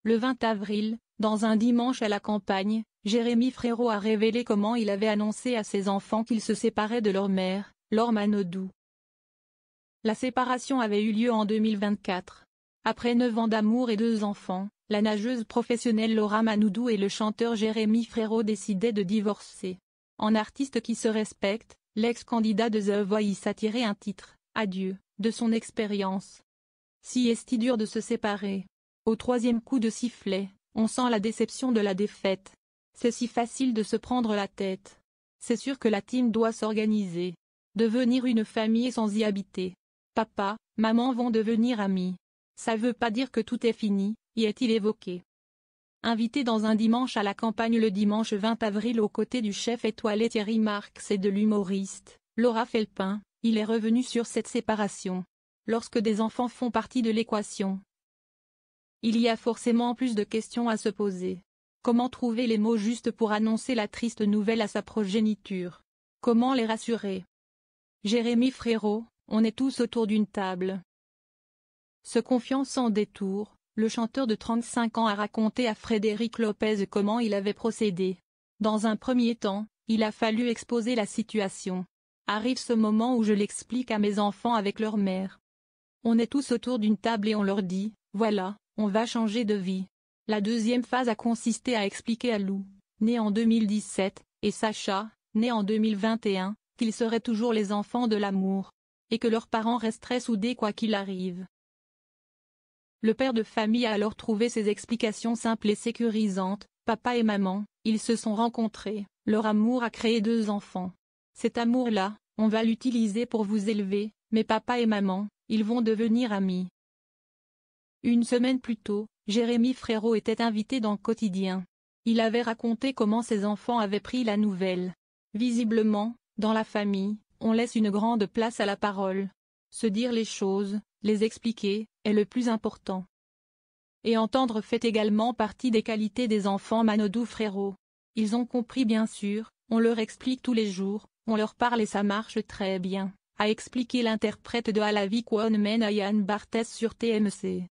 Le 20 avril, dans un dimanche à la campagne, Jérémy Frérot a révélé comment il avait annoncé à ses enfants qu'il se séparait de leur mère, Laure Manodou. La séparation avait eu lieu en 2024. Après 9 ans d'amour et 2 enfants, la nageuse professionnelle Laura Manodou et le chanteur Jérémy Frérot décidaient de divorcer. En artiste qui se respecte, l'ex-candidat de The Voice a tiré un titre, Adieu, de son expérience. Si est-il dur de se séparer. Au 3e coup de sifflet, on sent la déception de la défaite. C'est si facile de se prendre la tête. C'est sûr que la team doit s'organiser. Devenir une famille sans y habiter. Papa, maman vont devenir amis. Ça veut pas dire que tout est fini, y est-il évoqué. Invité dans un dimanche à la campagne le dimanche 20 avril aux côtés du chef étoilé Thierry Marx et de l'humoriste, Laura Felpin, il est revenu sur cette séparation. Lorsque des enfants font partie de l'équation, il y a forcément plus de questions à se poser. Comment trouver les mots justes pour annoncer la triste nouvelle à sa progéniture? Comment les rassurer? Jérémy Frérot, on est tous autour d'une table. Se confiant sans détour, le chanteur de 35 ans a raconté à Frédéric Lopez comment il avait procédé. Dans un premier temps, il a fallu exposer la situation. Arrive ce moment où je l'explique à mes enfants avec leur mère. On est tous autour d'une table et on leur dit, voilà, on va changer de vie. La deuxième phase a consisté à expliquer à Lou, né en 2017, et Sacha, né en 2021, qu'ils seraient toujours les enfants de l'amour. Et que leurs parents resteraient soudés quoi qu'il arrive. Le père de famille a alors trouvé ces explications simples et sécurisantes. Papa et maman, ils se sont rencontrés, leur amour a créé 2 enfants. Cet amour-là, on va l'utiliser pour vous élever, mais papa et maman, ils vont devenir amis. Une semaine plus tôt, Jérémy Frérot était invité dans Quotidien. Il avait raconté comment ses enfants avaient pris la nouvelle. Visiblement, dans la famille, on laisse une grande place à la parole. Se dire les choses, les expliquer, est le plus important. Et entendre fait également partie des qualités des enfants Manodou Frérot. Ils ont compris bien sûr, on leur explique tous les jours, on leur parle et ça marche très bien, a expliqué l'interprète de À la vie qu'on mène Yann Barthès sur TMC.